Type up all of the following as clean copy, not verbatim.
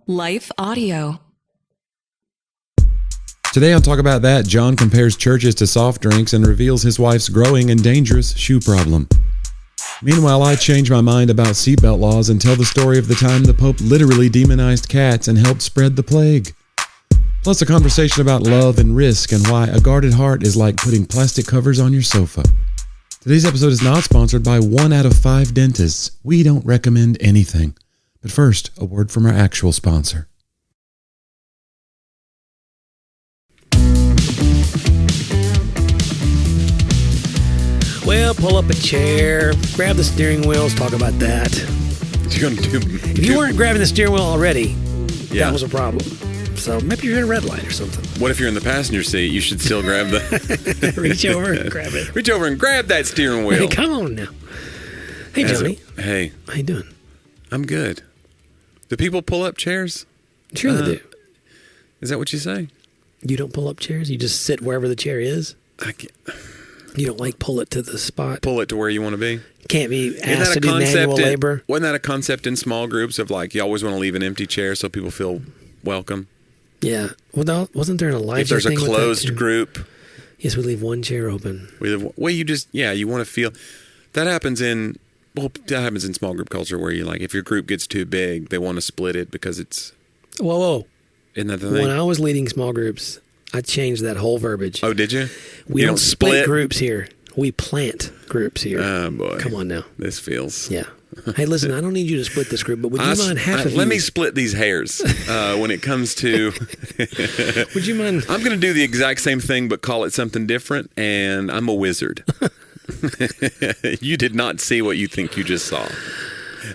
Life Audio. Today on Talk About That, John compares churches to soft drinks and reveals his wife's growing and dangerous shoe problem. Meanwhile, I change my mind about seatbelt laws and tell the story of the time the Pope literally demonized cats and helped spread the plague. Plus a conversation about love and risk and why a guarded heart is like putting plastic covers on your sofa. Today's episode is not sponsored by 1 out of 5 dentists. We don't recommend anything. But first, a word from our actual sponsor. Well, pull up a chair, grab the steering wheel, let's talk about that. If you weren't grabbing the steering wheel already, that was a problem. So maybe you're in a red light or something. What if you're in the passenger seat? You should still grab the... Reach over and grab it. Reach over and grab that steering wheel. Hey, come on now. Hey, Jonnie. Hey. How you doing? I'm good. Do people pull up chairs? Sure they do. Is that what you say? You don't pull up chairs? You just sit wherever the chair is? You don't like pull it to the spot? Pull it to where you want to be? Can't be asked to do manual labor? Wasn't that a concept in small groups of like you always want to leave an empty chair so people feel welcome? Yeah. Well, wasn't there an Elijah if there's a thing with closed that group? Yes, we leave one chair open. You want to feel... That happens in small group culture where you like, if your group gets too big, they want to split it because it's... Whoa. Isn't that the thing? When I was leading small groups, I changed that whole verbiage. Oh, did you? We don't split groups here. We plant groups here. Oh, boy. Come on now. This feels... Yeah. Hey, listen, I don't need you to split this group, but would you mind half of you... Let me split these hairs when it comes to... Would you mind... I'm going to do the exact same thing, but call it something different, and I'm a wizard. You did not see what you think you just saw.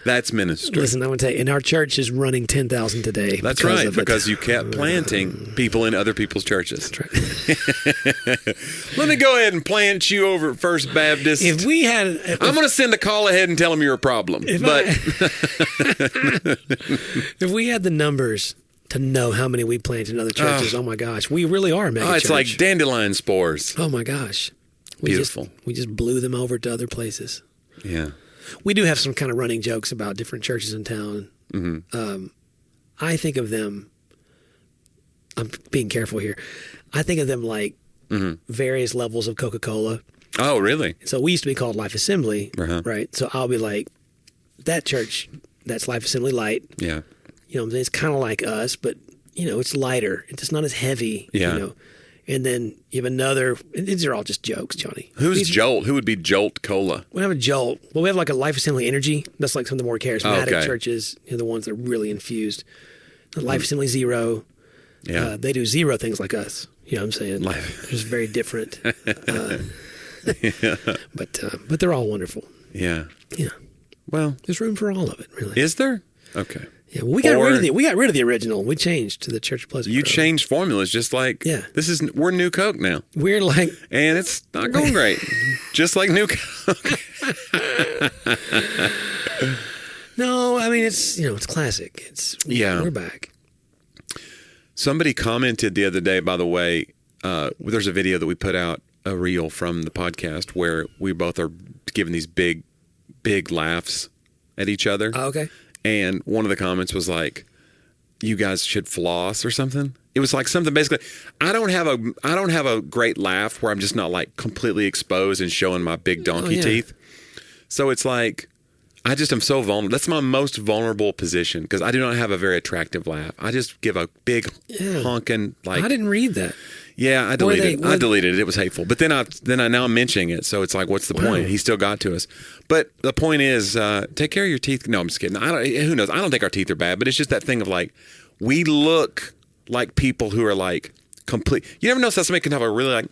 That's ministry. Listen, I'm going to tell you, and our church is running 10,000 today. That's right, because you kept planting people in other people's churches. That's right. Let me go ahead and plant you over at First Baptist. I'm going to send a call ahead and tell them you're a problem. If we had the numbers to know how many we plant in other churches, oh my gosh, we really are a mega church. It's like dandelion spores. Oh my gosh. Beautiful. We just blew them over to other places. Yeah. We do have some kind of running jokes about different churches in town. Mm-hmm. I think of them, I'm being careful here, I think of them like various levels of Coca-Cola. Oh, really? So we used to be called Life Assembly, right? So I'll be like, that church, that's Life Assembly Light. Yeah. You know what I'm saying? It's kind of like us, but, it's lighter. It's not as heavy, And then you have another. These are all just jokes, Jonnie. Who's Jolt? Who would be Jolt Cola? We have a Jolt. Well, we have like a Life Assembly Energy. That's like some of the more charismatic churches. The ones that are really infused. The Life Assembly Zero. Yeah. They do zero things like us. You know what I'm saying? They're just very different. But they're all wonderful. Yeah. Yeah. Well, there's room for all of it, really. Is there? Okay. Yeah, well, we got rid of the original. We changed to the Church of Pleasant You Grove. changed formulas, just like we're New Coke now. We're like, and it's not going great, just like New Coke. No, I mean it's classic. We're back. Somebody commented the other day, by the way. There's a video that we put out, a reel from the podcast where we both are giving these big laughs at each other. Oh, okay. And one of the comments was like, "You guys should floss or something." It was like something basically. I don't have a great laugh where I'm just not like completely exposed and showing my big donkey teeth. So it's like I just am so vulnerable. That's my most vulnerable position because I do not have a very attractive laugh. I just give a big honking like. I didn't read that. Yeah, I deleted it. I deleted it. It was hateful. But then now I'm mentioning it, so it's like, what's the point? He still got to us. But the point is, take care of your teeth. No, I'm just kidding. Who knows? I don't think our teeth are bad, but it's just that thing of like, we look like people who are like complete. You never notice that somebody can have a really like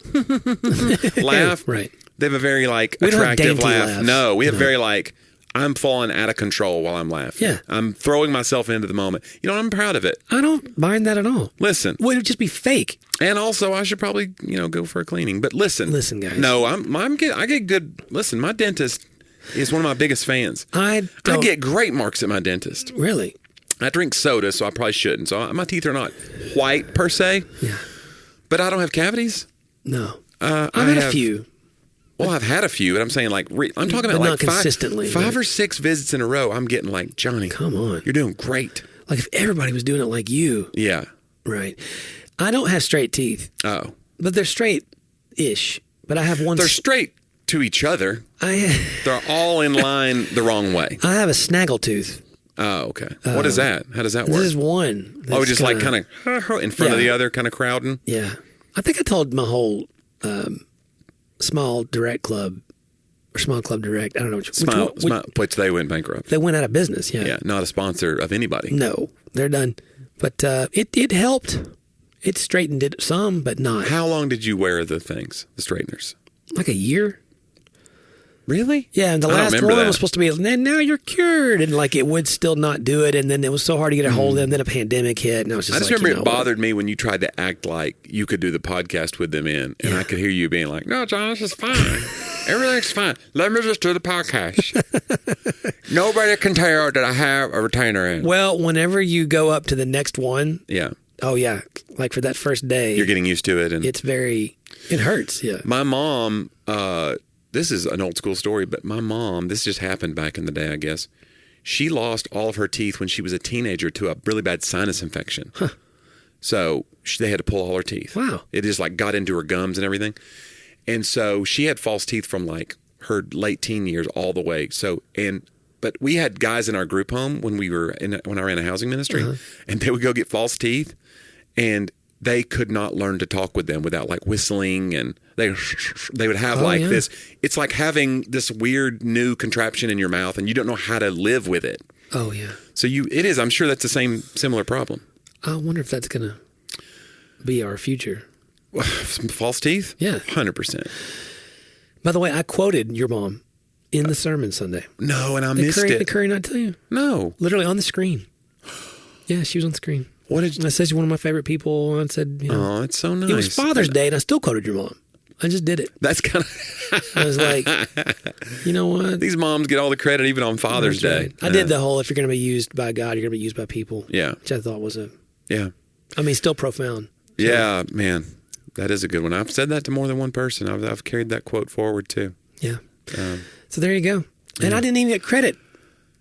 laugh. Right. They have a very like attractive laugh. No, we have very like, I'm falling out of control while I'm laughing. Yeah. I'm throwing myself into the moment. I'm proud of it. I don't mind that at all. Listen. Well, it would just be fake. And also, I should probably, go for a cleaning. But listen, guys. No, I get good. Listen, my dentist is one of my biggest fans. I get great marks at my dentist. Really? I drink soda, so I probably shouldn't. So my teeth are not white per se. Yeah. But I don't have cavities. No. I've had a few. Well, I've had a few, and I'm saying like I'm talking about but like not consistently, five or six visits in a row. I'm getting like, Jonnie, come on, you're doing great. Like if everybody was doing it like you. Yeah. Right. I don't have straight teeth. Oh. But they're straight-ish. But I have one. They're straight to each other. They're all in line the wrong way. I have a snaggle tooth. Oh, okay. What is that? How does that work? This is one. Oh, just like kind of in front of the other, kind of crowding? Yeah. I think I told my whole small direct club or small club direct. I don't know. Which they went bankrupt. They went out of business, yeah. Yeah, not a sponsor of anybody. No, they're done. But it helped. It straightened it some, but not. How long did you wear the things, the straighteners? Like a year. Really? Yeah, and the last one was supposed to be, and now you're cured, and like it would still not do it, and then it was so hard to get a hold of them. Then a pandemic hit, and I was just. I just remember it bothered me when you tried to act like you could do the podcast with them in, and I could hear you being like, "No, John, this is fine. Everything's fine. Let me just do the podcast. Nobody can tell that I have a retainer in." Well, whenever you go up to the next one, yeah. Oh yeah, like for that first day, you're getting used to it, and it hurts. Yeah. My mom. This is an old school story, but my mom, this just happened back in the day, I guess. She lost all of her teeth when she was a teenager to a really bad sinus infection. Huh. So they had to pull all her teeth. Wow. It just like got into her gums and everything. And so she had false teeth from like her late teen years all the way. But we had guys in our group home when I ran a housing ministry, and they would go get false teeth, and they could not learn to talk with them without like whistling, and they would have this. It's like having this weird new contraption in your mouth, and you don't know how to live with it. Oh yeah. So it is. I'm sure that's the similar problem. I wonder if that's gonna be our future. False teeth? Yeah, 100%. By the way, I quoted your mom in the sermon Sunday. No, and I missed it. Did Curry not tell you? No, literally on the screen. Yeah, she was on the screen. What did I said? She's one of my favorite people. And I said, oh, it's so nice. It was Father's Day, and I still quoted your mom. I just did it. That's kind of. I was like, you know what? These moms get all the credit even on Father's Day. Right. I did the whole, if you're going to be used by God, you're going to be used by people. Yeah. Which I thought was yeah. I mean, still profound. So. Yeah, man. That is a good one. I've said that to more than one person. I've carried that quote forward too. Yeah. So there you go. And I didn't even get credit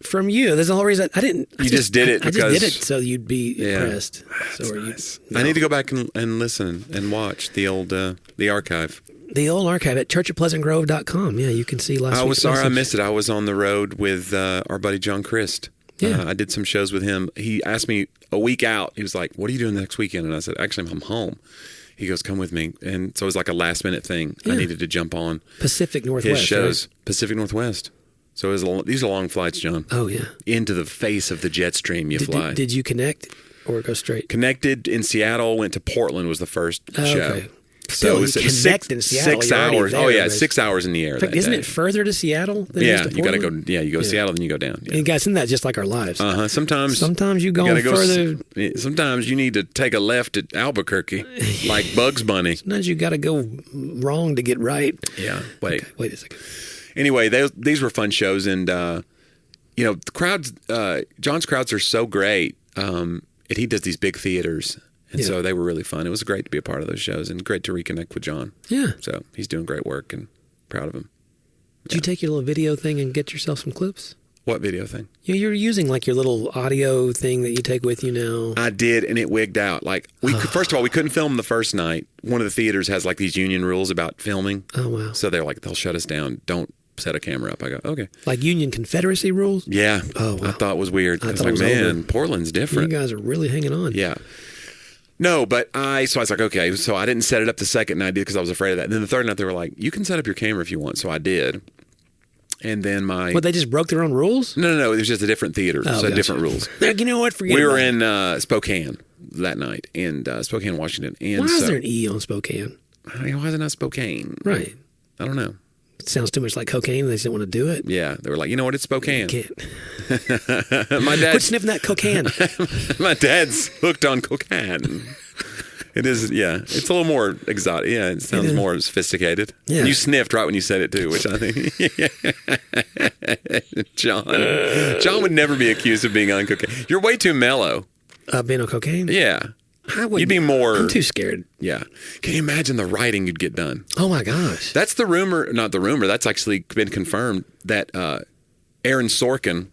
from you. There's the whole reason I didn't. I just did it. I just did it so you'd be impressed. That's nice. I need to go back and listen and watch the old the archive. The old archive at churchofpleasantgrove.com. Yeah, you can see last week's I was sorry message. I missed it. I was on the road with our buddy John Christ. Yeah. I did some shows with him. He asked me a week out. He was like, "What are you doing next weekend?" And I said, "Actually, I'm home." He goes, "Come with me." And so it was like a last minute thing. Yeah. I needed to jump on Pacific Northwest. His shows. Right? Pacific Northwest. So these are long flights, John. Oh, yeah. Into the face of the jet stream you fly. Did you connect or go straight? Connected in Seattle, went to Portland was the first show. Okay. So you connect in Seattle. 6 hours. Oh, yeah, 6 hours in the air. In fact, isn't it further to Seattle than it is to you got to Portland? go. Yeah, you go to Seattle, then you go down. Yeah. And guys, isn't that just like our lives? Sometimes you go further. Sometimes you need to take a left at Albuquerque, like Bugs Bunny. Sometimes you got to go wrong to get right. Yeah. Wait. Okay, wait a second. Anyway, these were fun shows, and the crowds. John's crowds are so great, and he does these big theaters. And so they were really fun. It was great to be a part of those shows and great to reconnect with John. Yeah. So he's doing great work and proud of him. Did you take your little video thing and get yourself some clips? What video thing? You're using like your little audio thing that you take with you now. I did, and it wigged out. Like first of all, we couldn't film the first night. One of the theaters has like these union rules about filming. Oh, wow. So they're like, they'll shut us down. Don't set a camera up. I go, okay. Like Union Confederacy rules? Yeah. Oh, wow. I thought it was weird. I was like, man, Portland's different. You guys are really hanging on. Yeah. No, but I was like, okay. So I didn't set it up the second night because I was afraid of that. And then the third night they were like, you can set up your camera if you want. So I did. And then they just No. It was just a different theater. So different rules. You know what? Forget We were it. in Spokane that night, in Spokane, Washington. And why is there an E on Spokane? Why is it not Spokane? Right. I don't know. It sounds too much like cocaine. They just didn't want to do it. Yeah. They were like, you know what? It's Spokane. You can't. My dad. Quit sniffing that cocaine. My dad's hooked on cocaine. It is, yeah. It's a little more exotic. Yeah, it sounds more sophisticated. Yeah. You sniffed right when you said it too, which I think. John would never be accused of being on cocaine. You're way too mellow. Being on cocaine? Yeah. You'd be more. I'm too scared. Yeah. Can you imagine the writing you'd get done? Oh my gosh. That's the rumor. Not the rumor. That's actually been confirmed that Aaron Sorkin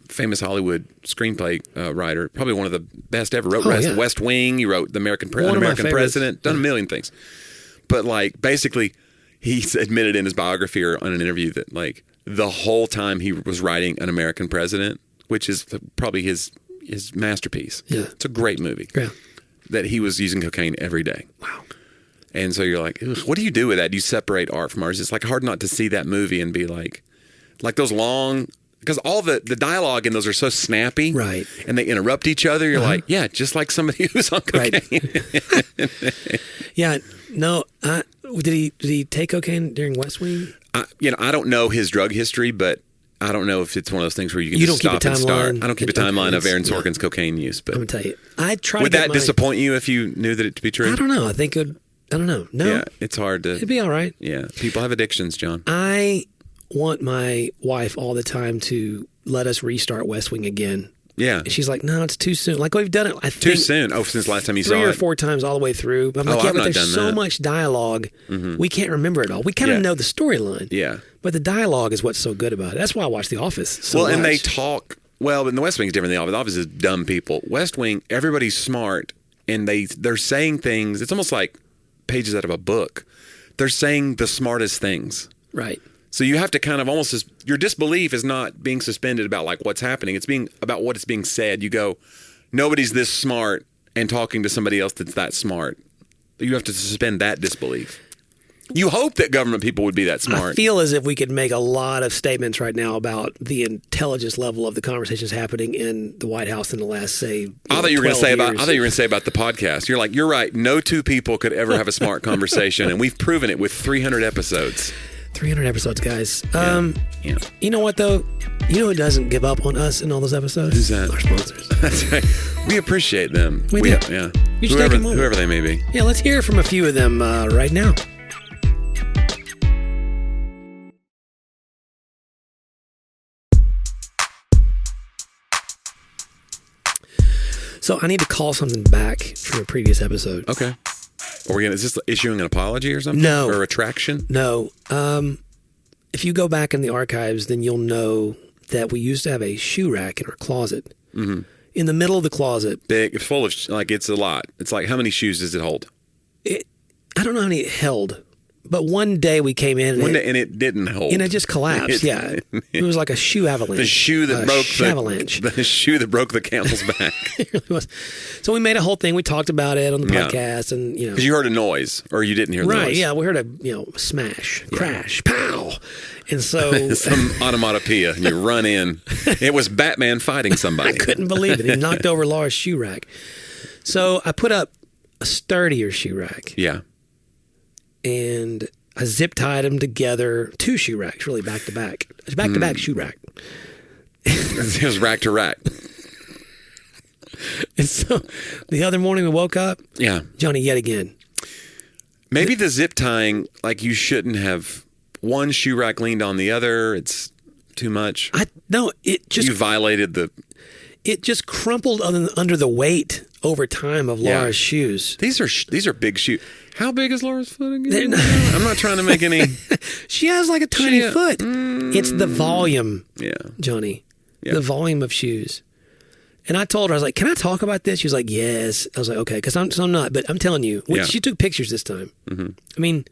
famous Hollywood screenplay writer, probably one of the best ever. Wrote yeah. West Wing. He wrote The American One of my American favorites. President. Done a million things. But like basically, he's admitted in his biography or on an interview that like the whole time he was writing An American President, which is probably his masterpiece. Yeah. It's a great movie. Yeah. That he was using cocaine every day. Wow. And so you're like, ugh, what do you do with that? Do you separate art from art? It's like hard not to see that movie and be like those long, because all the dialogue in those are so snappy. Right. And they interrupt each other. You're like, yeah, just like somebody who's on cocaine. Right. Yeah. No. Did he take cocaine during West Wing? I don't know his drug history, but I don't know if it's one of those things where you can just don't keep stop a and start. timeline. I don't keep a timeline of Aaron Sorkin's cocaine use. But I'm gonna tell you, I tried. Would that disappoint you if you knew that it to be true? I don't know. I think it would. I don't know. No. Yeah, it's hard to. It'd be all right. Yeah, people have addictions, John. I want my wife all the time to let us restart West Wing again. Yeah. And she's like, no, it's too soon. Like we've done it. I think Too soon. Oh, since last time you saw it. 3 or 4 times all the way through. But I'm like, Oh, yeah, I've but not there's done so that. much dialogue. We can't remember it all. We kind of Yeah. know the storyline. Yeah. But the dialogue is what's so good about it. That's why I watch The Office so Well, and they much. talk. Well, but in the West Wing is different than the Office. The Office is dumb people. West Wing, everybody's smart, and they're saying things. It's almost like pages out of a book. They're saying the smartest things. Right. So you have to kind of almost, your disbelief is not being suspended about like what's happening. It's being about what is being said. You go, nobody's this smart, and talking to somebody else that's that smart. You have to suspend that disbelief. You hope that government people would be that smart. I feel as if we could make a lot of statements right now about the intelligence level of the conversations happening in the White House in the last, say, I thought you were going to say about. I 12 thought you were going to say about the podcast. You're like, you're right. No two people could ever have a smart conversation, and we've proven it with 300 episodes. 300 episodes, guys. Yeah. You know what, though? You know who doesn't give up on us in all those episodes? Who's that? Our sponsors. That's right. We appreciate them. We do. Yeah. You should take a moment. Whoever they may be. Yeah, let's hear from a few of them right now. So I need to call something back from a previous episode. Okay. Is this issuing an apology or something? No. Or a retraction? No. If you go back in the archives, then you'll know that we used to have a shoe rack in our closet. Mm-hmm. In the middle of the closet. Big. It's full of, it's a lot. It's like, how many shoes does it hold? I don't know how many it held, but one day we came in and it didn't hold. And it just collapsed. It was like a shoe avalanche. The shoe that broke avalanche. The shoe that broke the camel's back. It really was. So we made a whole thing. We talked about it on the podcast, and because you heard a noise, or you didn't hear the noise. Right? Yeah, we heard a smash, crash, pow, and so some onomatopoeia, and you run in. It was Batman fighting somebody. I couldn't believe it. He knocked over Laura's shoe rack. So I put up a sturdier shoe rack. Yeah. And I zip tied them together, 2 shoe racks, really back to back. It's back to back shoe rack. It was rack to rack. And so the other morning we woke up. Yeah. Jonnie, yet again. Maybe the zip tying, like you shouldn't have one shoe rack leaned on the other. It's too much. You violated the. It just crumpled under the weight over time of Laura's shoes. These are big shoes. How big is Laura's foot again? I'm not trying to make any. She has like a tiny foot. It's the volume, Jonnie. Yeah. The volume of shoes. And I told her, I was like, can I talk about this? She was like, yes. I was like, okay, because I'm not. But I'm telling you, she took pictures this time. Mm-hmm. I mean,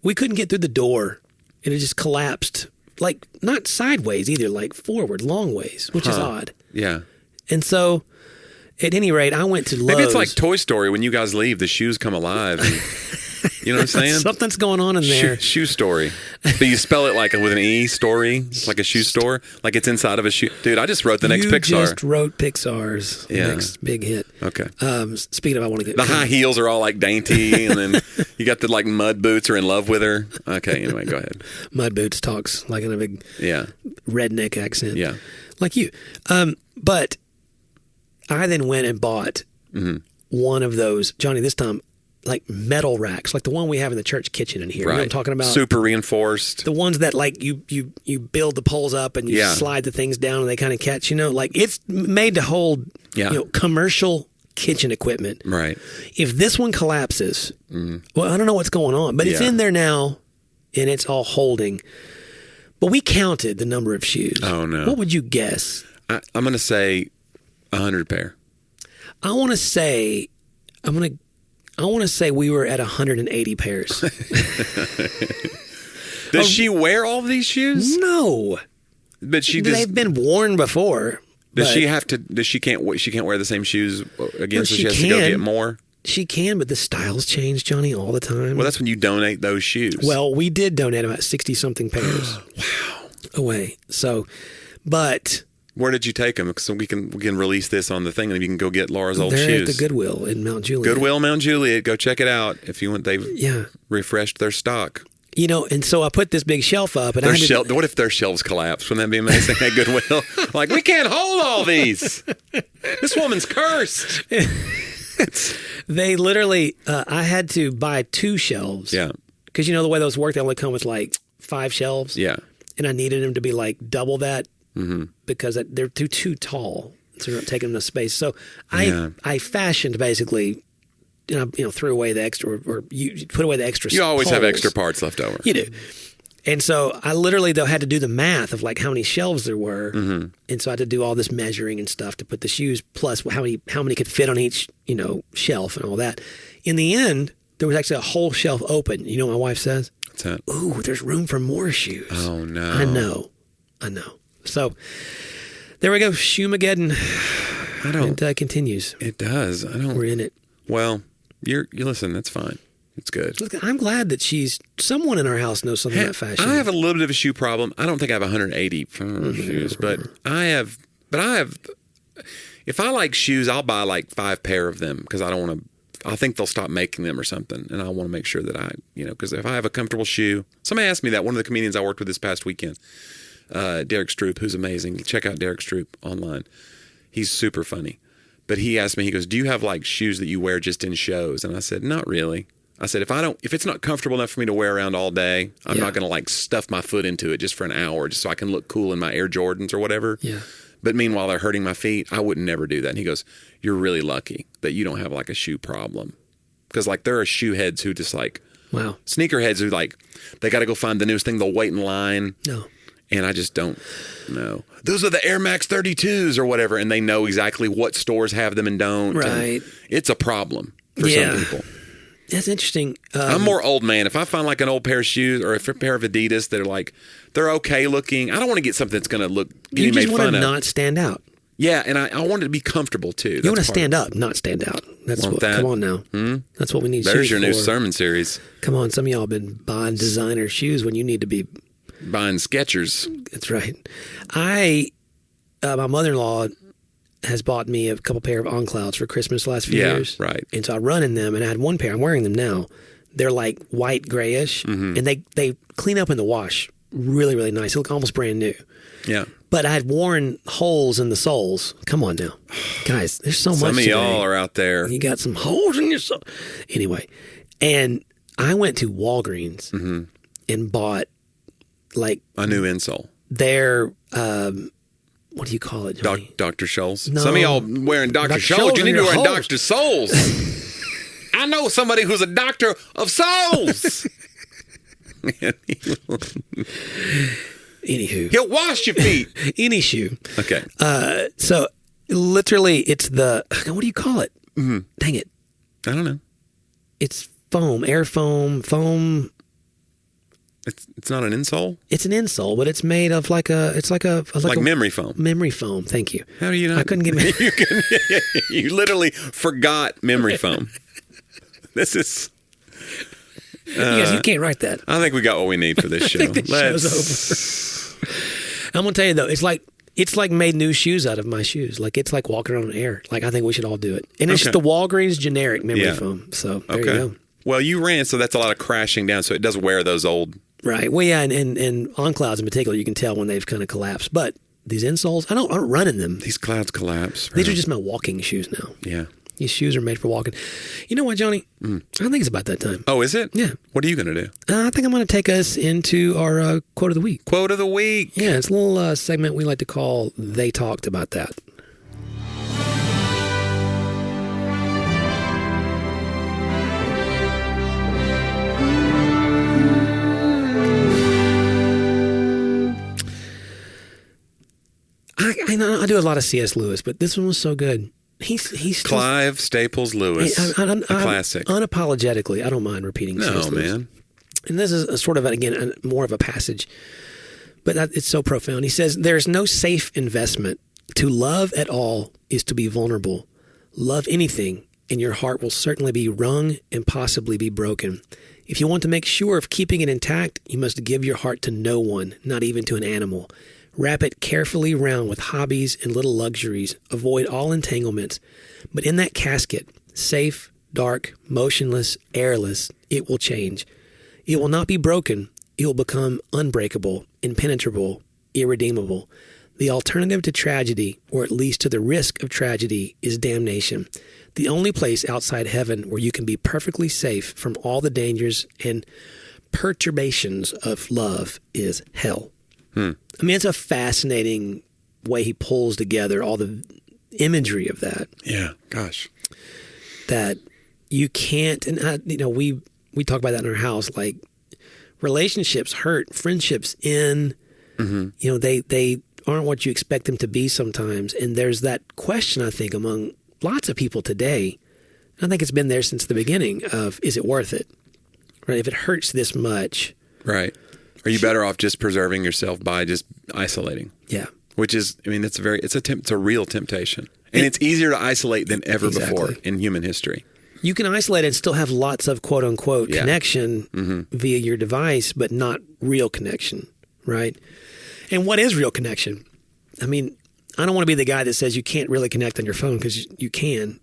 we couldn't get through the door, and it just collapsed. Like, not sideways either, like forward, long ways, which is odd. Yeah. And so, at any rate, I went to Lowe's. Maybe it's like Toy Story. When you guys leave, the shoes come alive. You know what I'm saying? Something's going on in there. Shoe story. But you spell it like with an E, story. It's like a shoe store. Like it's inside of a shoe. Dude, I just wrote the next Pixar. You just wrote Pixar's next big hit. Okay. Speaking of, I want to get... The high heels are all like dainty, and then you got the like mud boots are in love with her. Okay, anyway, go ahead. Mud boots talks like in a big redneck accent. Yeah. Like you. But I then went and bought one of those, Jonnie, this time, like metal racks, like the one we have in the church kitchen in here. Right. You know what I'm talking about? Super reinforced. The ones that like you build the poles up and you slide the things down and they kind of catch, like it's made to hold, commercial kitchen equipment. Right. If this one collapses, well, I don't know what's going on, but it's in there now and it's all holding. But we counted the number of shoes. Oh, no. What would you guess? I'm going to say 100 pair. I want to say we were at 180 pairs. Does she wear all of these shoes? No. But they've been worn before. Does she have to? She can't wear the same shoes again, so she has to go get more. She can, but the styles change, Johnny, all the time. Well, that's when you donate those shoes. Well, we did donate about 60-something pairs. Wow. Away. So, but where did you take them? So we can release this on the thing, and you can go get Laura's old they're shoes. at the Goodwill in Mount Juliet. Goodwill, Mount Juliet. Go check it out if you want. They've refreshed their stock. You know, and so I put this big shelf up, and what if their shelves collapse? Wouldn't that be amazing at Goodwill? Like, we can't hold all these. This woman's cursed. They literally, I had to buy 2 shelves. Yeah. Because you know the way those work, they only come with like 5 shelves. Yeah. And I needed them to be like double that because they're too tall. So they're not taking enough space. So I fashioned basically, threw away the extra, or you put away the extra. You always poles. have extra parts left over. You do. And so I literally, though, had to do the math of like how many shelves there were. And so I had to do all this measuring and stuff to put the shoes, plus how many could fit on each, shelf and all that. In the end, there was actually a whole shelf open. You know what my wife says? What's that? Ooh, there's room for more shoes. Oh, no. I know. So there we go. Shoemageddon. It continues. It does. We're in it. Well, you listen, that's fine. It's good. Look, I'm glad that someone in our house knows something about fashion. I have a little bit of a shoe problem. I don't think I have 180 shoes, but I have. If I like shoes, I'll buy like 5 pair of them because I don't want to. I think they'll stop making them or something, and I want to make sure that because if I have a comfortable shoe, somebody asked me that. One of the comedians I worked with this past weekend, Derek Stroop, who's amazing. Check out Derek Stroop online. He's super funny. But he asked me, he goes, "Do you have like shoes that you wear just in shows?" And I said, "Not really." I said, if it's not comfortable enough for me to wear around all day, I'm not going to like stuff my foot into it just for an hour, just so I can look cool in my Air Jordans or whatever. Yeah. But meanwhile, they're hurting my feet. I would never do that. And he goes, "You're really lucky that you don't have like a shoe problem." Because like there are shoe heads who just like, wow, sneaker heads who like, they got to go find the newest thing. They'll wait in line. No. And I just don't know. Those are the Air Max 32s or whatever. And they know exactly what stores have them and don't. Right. And it's a problem for some people. That's interesting. I'm more old man. If I find like an old pair of shoes or a pair of Adidas that are like, they're okay looking, I don't want to get something that's going to look get you made just fun want of. to not stand out. Yeah, and I want it to be comfortable too. You want to stand up, not stand out. That's what. Come on now. That's what we need. There's your for. new sermon series. Come on, some of y'all have been buying designer shoes when you need to be buying Skechers. That's right. My mother-in-law has bought me a couple pair of On Clouds for Christmas the last few years. Right. And so I run in them, and I had one pair. I'm wearing them now. They're like white grayish, and they clean up in the wash really, really nice. They look almost brand new. Yeah. But I had worn holes in the soles. Come on now. Guys, there's so much Some of today. y'all are out there. You got some holes in your soles. Anyway, and I went to Walgreens and bought like a new insole. Their what do you call it, Johnny? Dr. Scholl's. No. Some of y'all wearing Dr. Scholl's. You need to be wearing Dr. Souls. I know somebody who's a doctor of souls. Anywho. He'll wash your feet. Any shoe. Okay. So literally it's what do you call it? Dang it. I don't know. It's foam, air foam. It's not an insole? It's an insole, but it's made of like memory foam. Memory foam. Thank you. How do you know? I couldn't get You literally forgot memory foam. This is you can't write that. I think we got what we need for this show. I think show's over. I'm gonna tell you though, it's like made new shoes out of my shoes. Like it's like walking around in air. Like I think we should all do it. And it's just the Walgreens generic memory foam. So there you go. Well, you ran, so that's a lot of crashing down. So it does wear those old. Right. Well, yeah, and On Clouds in particular, you can tell when they've kind of collapsed. But these insoles, I don't run in them. These clouds collapse. These are just my walking shoes now. Yeah. These shoes are made for walking. You know what, Johnny? I think it's about that time. Oh, is it? Yeah. What are you going to do? I think I'm going to take us into our quote of the week. Quote of the week. Yeah, it's a little segment we like to call They Talked About That. I do a lot of C.S. Lewis, but this one was so good. He's Clive Staples Lewis, a classic. Unapologetically, I don't mind repeating C.S. Lewis. Man. And this is a sort of, again, more of a passage, but it's so profound. He says, there's no safe investment. To love at all is to be vulnerable. Love anything, and your heart will certainly be wrung and possibly be broken. If you want to make sure of keeping it intact, you must give your heart to no one, not even to an animal. Wrap it carefully round with hobbies and little luxuries. Avoid all entanglements. But in that casket, safe, dark, motionless, airless, it will change. It will not be broken. It will become unbreakable, impenetrable, irredeemable. The alternative to tragedy, or at least to the risk of tragedy, is damnation. The only place outside heaven where you can be perfectly safe from all the dangers and perturbations of love is hell. I mean, it's a fascinating way he pulls together all the imagery of that. Yeah, gosh. That you can't, and we talk about that in our house, like relationships hurt, friendships end, they aren't what you expect them to be sometimes. And there's that question, I think, among lots of people today. I think it's been there since the beginning of, is it worth it? Right? If it hurts this much. Right. Are you better off just preserving yourself by just isolating? Yeah. Which is, I mean, it's a real temptation. And it's easier to isolate than ever before in human history. You can isolate and still have lots of quote unquote connection via your device, but not real connection, right? And what is real connection? I mean, I don't want to be the guy that says you can't really connect on your phone, because you can.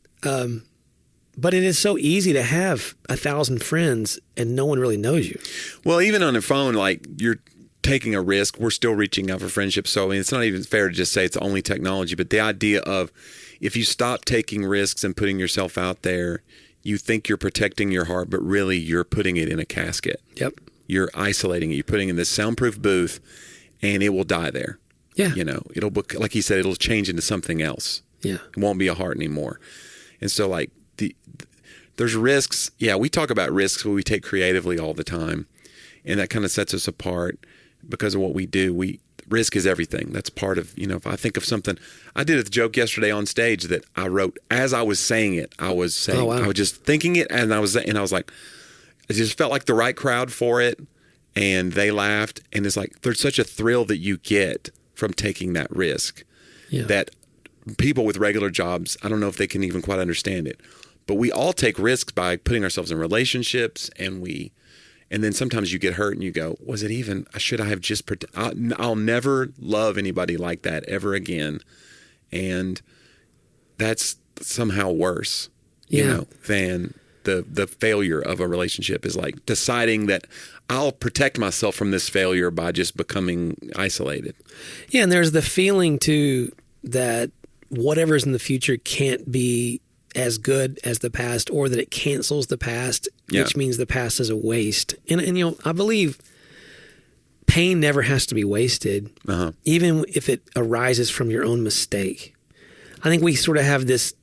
But it is so easy to have 1,000 friends and no one really knows you. Well, even on a phone, like you're taking a risk, we're still reaching out for friendship. So I mean, it's not even fair to just say it's only technology, but the idea of if you stop taking risks and putting yourself out there, you think you're protecting your heart, but really you're putting it in a casket. Yep. You're isolating it. You're putting it in this soundproof booth, and it will die there. Yeah. It'll, like he said, it'll change into something else. Yeah. It won't be a heart anymore. And so like there's risks. Yeah. We talk about risks, but we take creatively all the time. And that kind of sets us apart because of what we do. Risk is everything. That's part of, if I think of something, I did a joke yesterday on stage that I wrote as I was saying it. I was saying, I was just thinking it. And I was like, I just felt like the right crowd for it. And they laughed. And it's like, there's such a thrill that you get from taking that risk that people with regular jobs, I don't know if they can even quite understand it, but we all take risks by putting ourselves in relationships, and then sometimes you get hurt and you go, was it even, should I have just, I'll never love anybody like that ever again. And that's somehow worse, than the failure of a relationship is like deciding that I'll protect myself from this failure by just becoming isolated. Yeah. And there's the feeling too that whatever's in the future can't be as good as the past, or that it cancels the past, which means the past is a waste. And I believe pain never has to be wasted, even if it arises from your own mistake. I think we sort of have this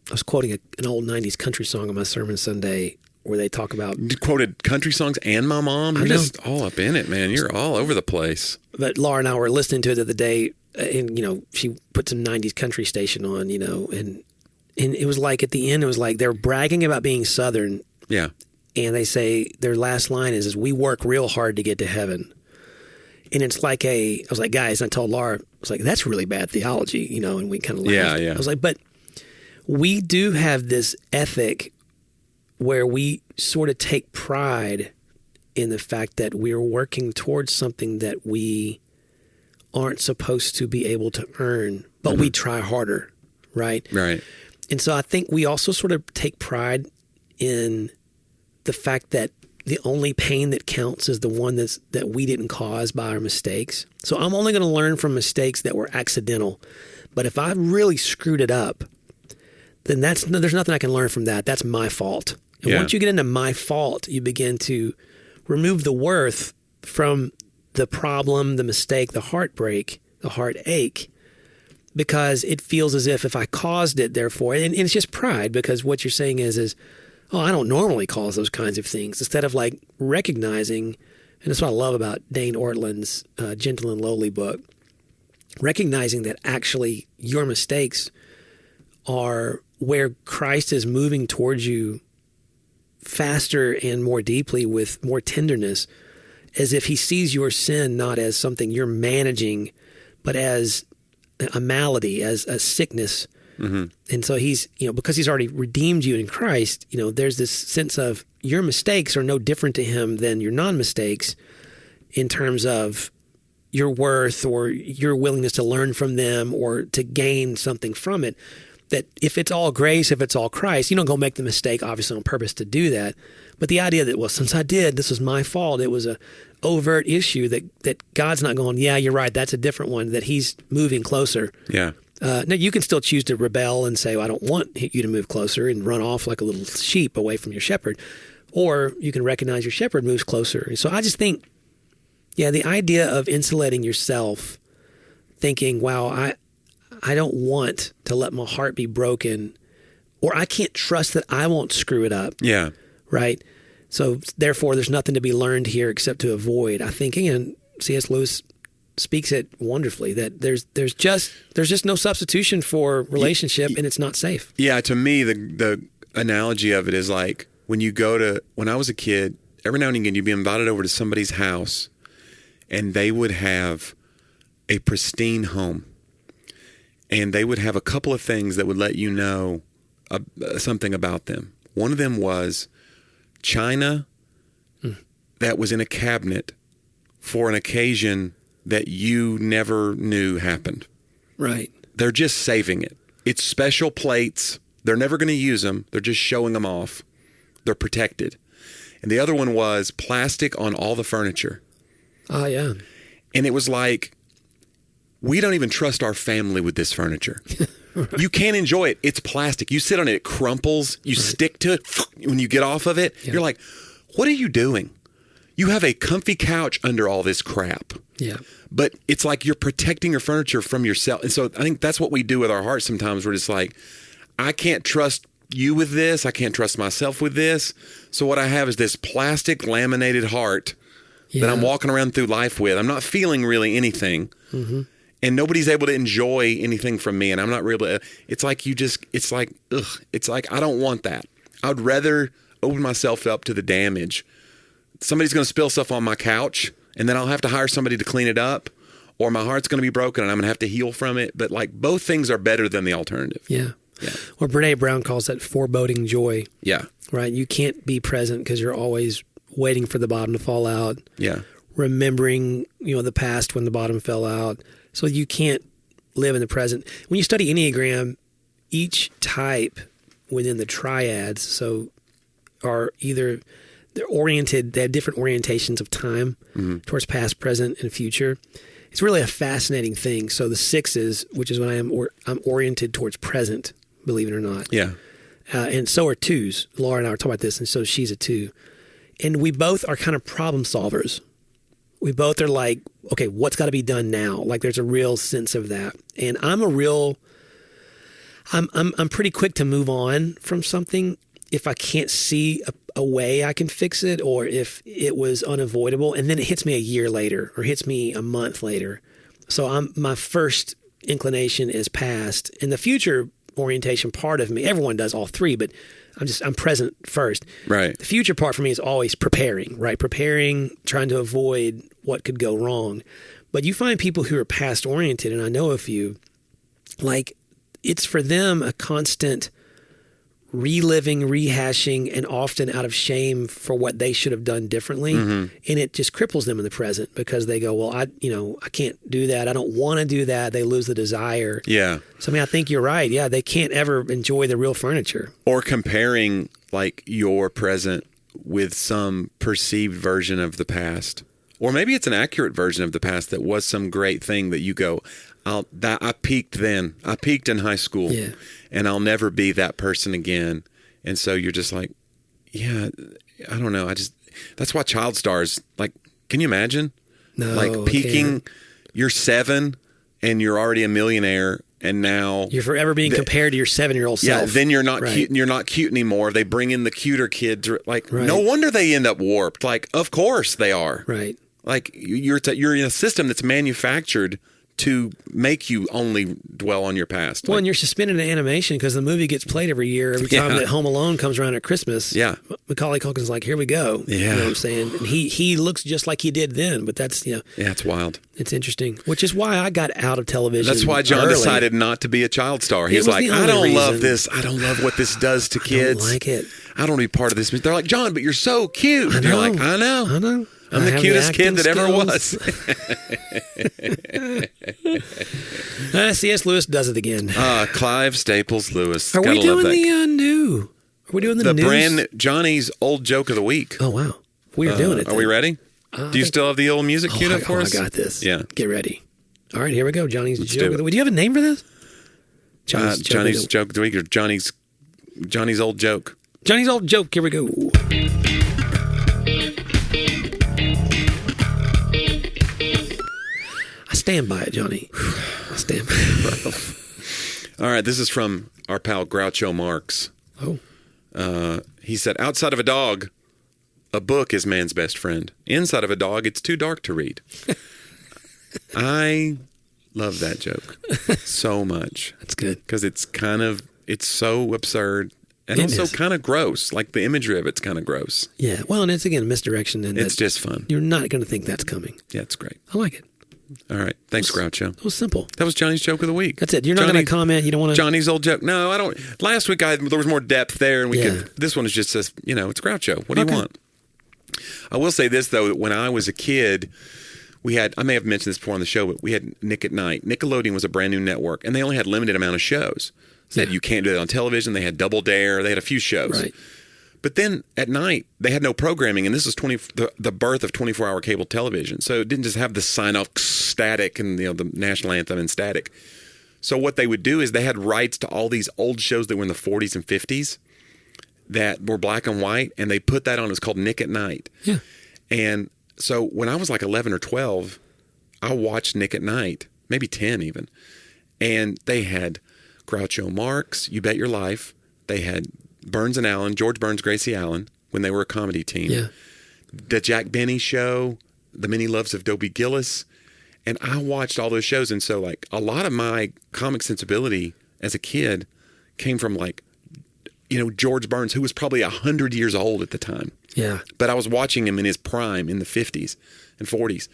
I was quoting an old 90s country song on my sermon Sunday where they talk about... You quoted country songs and my mom? You're just all up in it, man. You're all over the place. But Laura and I were listening to it the other day, and, she put some 90s country station on, and it was like at the end, it was like they're bragging about being Southern. Yeah. And they say, their last line is we work real hard to get to heaven. And it's like I was like, guys, and I told Laura, I was like, that's really bad theology, and we kind of laughed. Yeah. I was like, but we do have this ethic where we sort of take pride in the fact that we're working towards something that we aren't supposed to be able to earn, but we try harder, right? Right. And so I think we also sort of take pride in the fact that the only pain that counts is the one that we didn't cause by our mistakes. So I'm only going to learn from mistakes that were accidental. But if I really screwed it up, then there's nothing I can learn from that. That's my fault. And once you get into my fault, you begin to remove the worth from the problem, the mistake, the heartbreak, the heartache, because it feels as if I caused it, therefore, and it's just pride, because what you're saying is, oh, I don't normally cause those kinds of things, instead of like recognizing, and that's what I love about Dane Ortland's Gentle and Lowly book. recognizing that actually your mistakes are where Christ is moving towards you faster and more deeply with more tenderness, as if he sees your sin not as something you're managing, but as a malady, as a sickness. Mm-hmm. And so he's, because he's already redeemed you in Christ, there's this sense of your mistakes are no different to him than your non-mistakes in terms of your worth or your willingness to learn from them or to gain something from it. That if it's all grace, if it's all Christ, you don't go make the mistake, obviously, on purpose to do that. But the idea that, well, since I did, this was my fault. It was a overt issue that God's not going, yeah, you're right, that's a different one, that he's moving closer. Yeah. Now, you can still choose to rebel and say, well, I don't want you to move closer and run off like a little sheep away from your shepherd. Or you can recognize your shepherd moves closer. So I just think, the idea of insulating yourself, thinking, wow, I don't want to let my heart be broken, or I can't trust that I won't screw it up. Yeah. Right? So therefore, there's nothing to be learned here except to avoid. I think, again, C.S. Lewis speaks it wonderfully, that there's just no substitution for relationship, and it's not safe. Yeah, to me, the analogy of it is like when I was a kid, every now and again, you'd be invited over to somebody's house, and they would have a pristine home. And they would have a couple of things that would let you know something about them. One of them was china that was in a cabinet for an occasion that you never knew happened. Right. They're just saving it. It's special plates. They're never going to use them. They're just showing them off. They're protected. And the other one was plastic on all the furniture. Oh, yeah. And it was like, we don't even trust our family with this furniture. Right. You can't enjoy it. It's plastic. You sit on it, it crumples. You stick to it. When you get off of it, you're like, what are you doing? You have a comfy couch under all this crap. Yeah. But it's like you're protecting your furniture from yourself. And so I think that's what we do with our hearts sometimes. We're just like, I can't trust you with this. I can't trust myself with this. So what I have is this plastic laminated heart that I'm walking around through life with. I'm not feeling really anything. Mm-hmm. And nobody's able to enjoy anything from me. And I'm not really, it's like, I don't want that. I'd rather open myself up to the damage. Somebody's going to spill stuff on my couch, and then I'll have to hire somebody to clean it up, or my heart's going to be broken and I'm going to have to heal from it. But like, both things are better than the alternative. Yeah. Well, Brene Brown calls that foreboding joy. Yeah. Right. You can't be present because you're always waiting for the bottom to fall out. Yeah. Remembering, the past when the bottom fell out. So you can't live in the present. When you study Enneagram, each type within the triads, so are either they're oriented, they have different orientations of time towards past, present, and future. It's really a fascinating thing. So the 6s, which is when I'm oriented towards present, believe it or not. Yeah. And so are 2s. Laura and I were talking about this, and so she's a 2. And we both are kind of problem solvers. We both are like, okay, what's got to be done now? Like there's a real sense of that. And I'm pretty quick to move on from something if I can't see a way I can fix it, or if it was unavoidable, and then it hits me a year later or hits me a month later. So my first inclination is past, and the future orientation part of me, everyone does all three, but I'm present first. Right. The future part for me is always preparing, right? Preparing, trying to avoid what could go wrong. But you find people who are past oriented, and I know a few, like it's for them a constant reliving, rehashing, and often out of shame for what they should have done differently. Mm-hmm. And it just cripples them in the present because they go, well, I can't do that. I don't want to do that. They lose the desire. Yeah. So, I think you're right. Yeah. They can't ever enjoy the real furniture. Or comparing like your present with some perceived version of the past. Or maybe it's an accurate version of the past that was some great thing that you go, I peaked then. I peaked in high school, and I'll never be that person again. And so you're just like, yeah, I don't know. That's why child stars, like, can you imagine? No, like peaking, you're 7 and you're already a millionaire, and now you're forever being compared to your 7-year-old self. Yeah, then you're not cute. You're not cute anymore. They bring in the cuter kids. Like, no wonder they end up warped. Like, of course they are. Right. Like you're in a system that's manufactured to make you only dwell on your past. Well, and you're suspended in animation because the movie gets played every year. Every time that Home Alone comes around at Christmas, Macaulay Culkin's like, here we go. Yeah. You know what I'm saying? And he looks just like he did then, but that's, Yeah, it's wild. It's interesting, which is why I got out of television. That's why John early. decided not to be a child star. He was like, I don't love this. I don't love what this does to kids. I don't like it. I don't want to be part of this. They're like, John, but you're so cute. And you're like, I know. I'm the cutest kid that ever was. C.S. Lewis does it again. Clive Staples Lewis. Are we doing the new? Are we doing the news? Brand Johnny's old joke of the week? Oh, wow. We are doing it. Are we ready? Do you still have the old music queued up for us? I got this. Yeah. Get ready. All right, here we go. Johnny's joke of the week. Do you have a name for this? Johnny's joke of the week or Johnny's old joke? Johnny's old joke. Here we go. I stand by it, Johnny. I stand by it. All right, this is from our pal Groucho Marx. Oh. He said, outside of a dog, a book is man's best friend. Inside of a dog, it's too dark to read. I love that joke so much. That's good. Because it's so absurd and also kind of gross. Like the imagery of it's kind of gross. Yeah. Well, and it's, again, misdirection. And it's just fun. You're not going to think that's coming. Yeah, it's great. I like it. All right. Thanks, Groucho. It was simple. That was Johnny's joke of the week. That's it. You're not going to comment. You don't want to. Johnny's old joke. No, I don't. Last week, there was more depth there, and we could. This one is just says, it's Groucho. What do you want? I will say this though: when I was a kid, we had. I may have mentioned this before on the show, but we had Nick at Night. Nickelodeon was a brand new network, and they only had limited amount of shows. So you can't do that on television. They had Double Dare. They had a few shows. Right. But then at night, they had no programming, and this is the birth of 24-hour cable television. So it didn't just have the sign-off static and the national anthem and static. So what they would do is they had rights to all these old shows that were in the 40s and 50s that were black and white, and they put that on. It's called Nick at Night. Yeah. And so when I was like 11 or 12, I watched Nick at Night, maybe 10 even, and they had Groucho Marx, You Bet Your Life. They had Burns and Allen, George Burns, Gracie Allen, when they were a comedy team. Yeah. The Jack Benny Show, The Many Loves of Dobie Gillis. And I watched all those shows. And so, like, a lot of my comic sensibility as a kid came from, like, George Burns, who was probably 100 years old at the time. Yeah. But I was watching him in his prime in the 50s and 40s.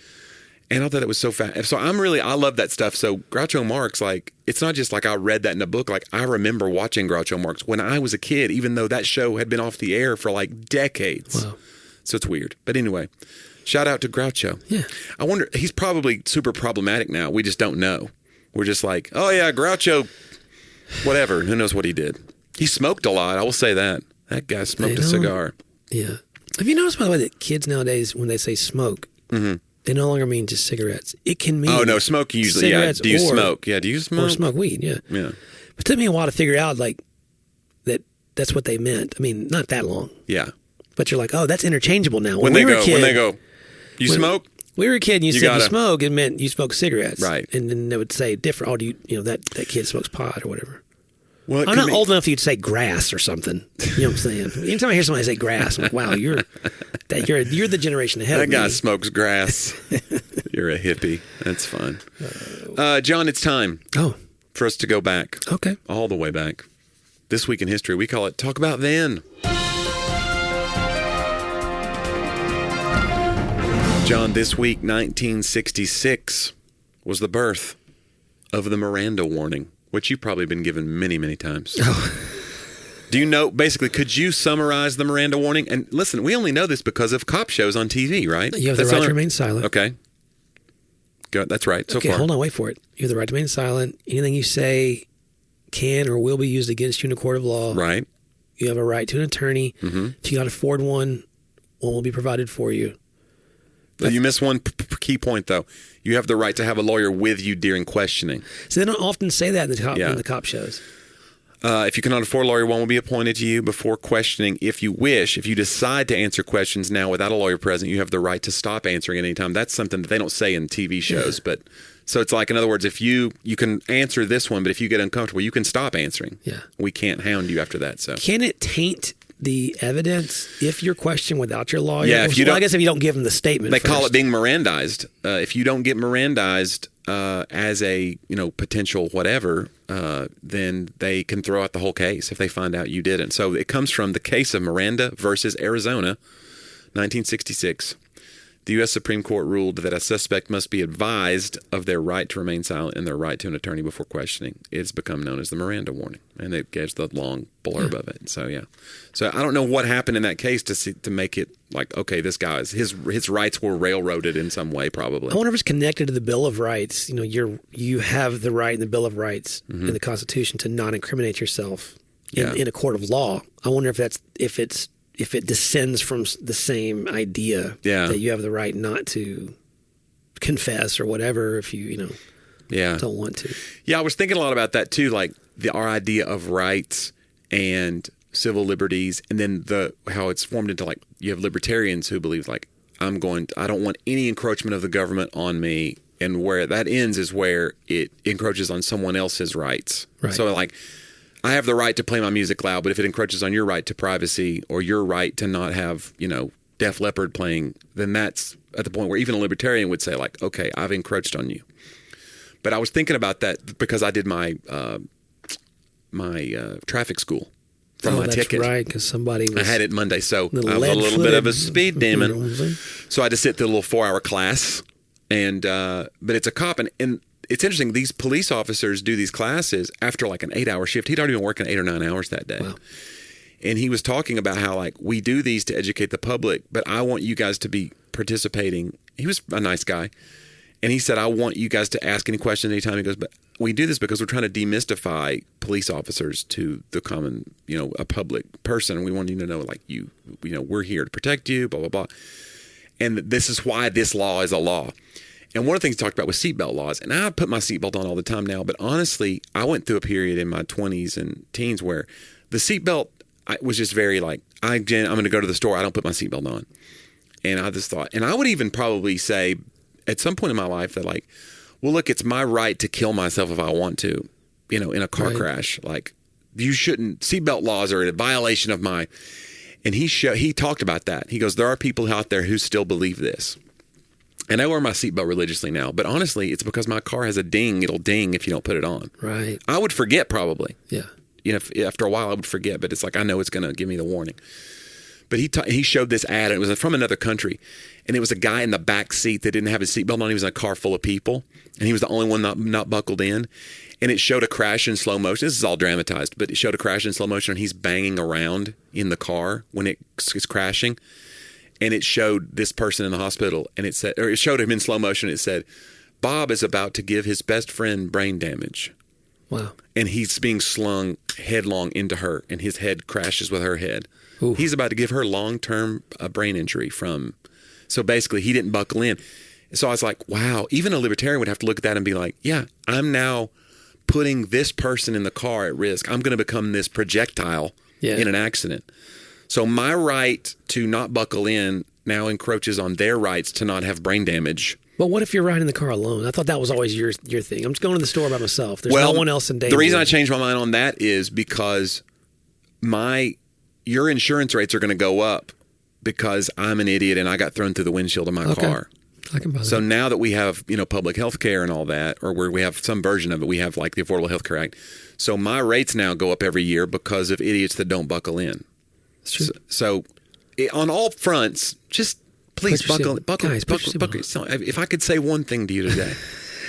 And I thought that was so fast. So I love that stuff. So Groucho Marx, like, it's not just like I read that in a book. Like, I remember watching Groucho Marx when I was a kid, even though that show had been off the air for like decades. Wow. So it's weird. But anyway, shout out to Groucho. Yeah. I wonder, he's probably super problematic now. We just don't know. We're just like, oh yeah, Groucho, whatever. Who knows what he did? He smoked a lot. I will say that. That guy smoked a cigar. Yeah. Have you noticed, by the way, that kids nowadays, when they say smoke, they no longer mean just cigarettes. It can mean smoke usually. Yeah. Do you smoke? Yeah. Do you smoke? Or smoke weed. Yeah. Yeah. But it took me a while to figure out that's what they meant. I mean, not that long. Yeah. But you're like, oh, that's interchangeable now. When they go, you smoke? We were a kid and you said you smoke, it meant you smoke cigarettes. Right. And then they would say different. Oh, do you that kid smokes pot or whatever. Well, I'm not old enough for you to say grass or something. You know what I'm saying? Anytime I hear somebody say grass, I'm like, wow, you're the generation ahead of me. That guy smokes grass. You're a hippie. That's fun. John, it's time for us to go back. Okay. All the way back. This week in history, we call it Talk About Then. John, this week, 1966, was the birth of the Miranda warning, which you've probably been given many, many times. Oh. Do you know, basically, could you summarize the Miranda warning? And listen, we only know this because of cop shows on TV, right? You have the right to remain silent. Okay. Good. That's right. So far. Hold on, wait for it. You have the right to remain silent. Anything you say can or will be used against you in a court of law. Right. You have a right to an attorney. Mm-hmm. If you got to afford one will be provided for you. You miss one key point, though. You have the right to have a lawyer with you during questioning. So they don't often say that in the cop shows. If you cannot afford a lawyer, one will be appointed to you before questioning. If you wish, if you decide to answer questions now without a lawyer present, you have the right to stop answering at any time. That's something that they don't say in TV shows. Yeah. But so it's like, in other words, if you can answer this one, but if you get uncomfortable, you can stop answering. Yeah. We can't hound you after that. So can it taint the evidence if you're questioned without your lawyer. Yeah, if you don't, I guess if you don't give them the statement, they call first. it being Mirandized. If you don't get Mirandized as a potential whatever, then they can throw out the whole case if they find out you didn't. So it comes from the case of Miranda versus Arizona, 1966. The U.S. Supreme Court ruled that a suspect must be advised of their right to remain silent and their right to an attorney before questioning. It's become known as the Miranda warning, and it gives the long blurb of it. So, yeah. So I don't know what happened in that case to make it like, okay, this guy's his rights were railroaded in some way, probably. I wonder if it's connected to the Bill of Rights. You have the right in the Bill of Rights in the Constitution to not incriminate yourself in a court of law. I wonder if it descends from the same idea that you have the right not to confess or whatever if you don't want to. Yeah, I was thinking a lot about that too, like our idea of rights and civil liberties, and then how it's formed into like you have libertarians who believe like I don't want any encroachment of the government on me, and where that ends is where it encroaches on someone else's rights. Right. So like I have the right to play my music loud, but if it encroaches on your right to privacy or your right to not have, Def Leppard playing, then that's at the point where even a libertarian would say like, okay, I've encroached on you. But I was thinking about that because I did my traffic school from my ticket. That's right, because I had it Monday, so I was a little bit of a speed demon. So I had to sit through a little 4-hour class, and but it's a cop, and it's interesting. These police officers do these classes after like an 8-hour shift. He'd already been working 8 or 9 hours that day. Wow. And he was talking about how like we do these to educate the public, but I want you guys to be participating. He was a nice guy. And he said, I want you guys to ask any questions anytime. He goes, but we do this because we're trying to demystify police officers to the common, a public person. And we want you to know like we're here to protect you, blah, blah, blah. And this is why this law is a law. And one of the things he talked about was seatbelt laws. And I put my seatbelt on all the time now. But honestly, I went through a period in my 20s and teens where the seatbelt was just very like, I'm going to go to the store. I don't put my seatbelt on. And I just thought, and I would even probably say at some point in my life that like, well, look, it's my right to kill myself if I want to, in a car crash. Like, you shouldn't, seatbelt laws are a violation of my, and he talked about that. He goes, there are people out there who still believe this. And I wear my seatbelt religiously now, but honestly, it's because my car has a ding. It'll ding if you don't put it on. Right. I would forget probably. Yeah. After a while I would forget, but it's like I know it's going to give me the warning. But he showed this ad, and it was from another country, and it was a guy in the back seat that didn't have his seatbelt on. He was in a car full of people, and he was the only one not buckled in. And it showed a crash in slow motion. This is all dramatized, but it showed a crash in slow motion, and he's banging around in the car when it's crashing. And it showed this person in the hospital, and it showed him in slow motion. It said, Bob is about to give his best friend brain damage. Wow. And he's being slung headlong into her, and his head crashes with her head. Ooh. He's about to give her long-term brain injury so basically he didn't buckle in. So I was like, wow, even a libertarian would have to look at that and be like, yeah, I'm now putting this person in the car at risk. I'm going to become this projectile in an accident. So my right to not buckle in now encroaches on their rights to not have brain damage. But what if you're riding the car alone? I thought that was always your thing. I'm just going to the store by myself. There's no one else in danger. The reason I changed my mind on that is because your insurance rates are going to go up because I'm an idiot and I got thrown through the windshield of my car. I can buy that. So now that we have public health care and all that, or where we have some version of it, we have like the Affordable Health Care Act. So my rates now go up every year because of idiots that don't buckle in. That's true. So on all fronts, just please buckle. So if I could say one thing to you today,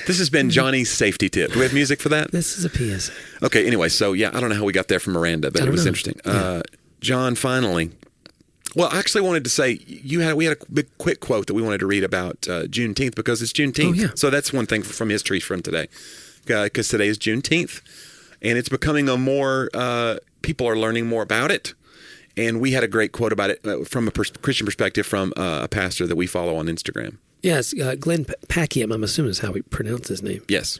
this has been Johnny's safety tip. Do we have music for that? This is a PSA. Okay. Anyway, so I don't know how we got there from Miranda, but it was interesting. Yeah. John, finally. Well, I actually wanted to say we had a big quick quote that we wanted to read about Juneteenth because it's Juneteenth. Oh, yeah. So that's one thing from history from today, because today is Juneteenth, and it's becoming people are learning more about it. And we had a great quote about it from a Christian perspective from a pastor that we follow on Instagram. Yes, Glenn Packiam, I'm assuming is how we pronounce his name. Yes.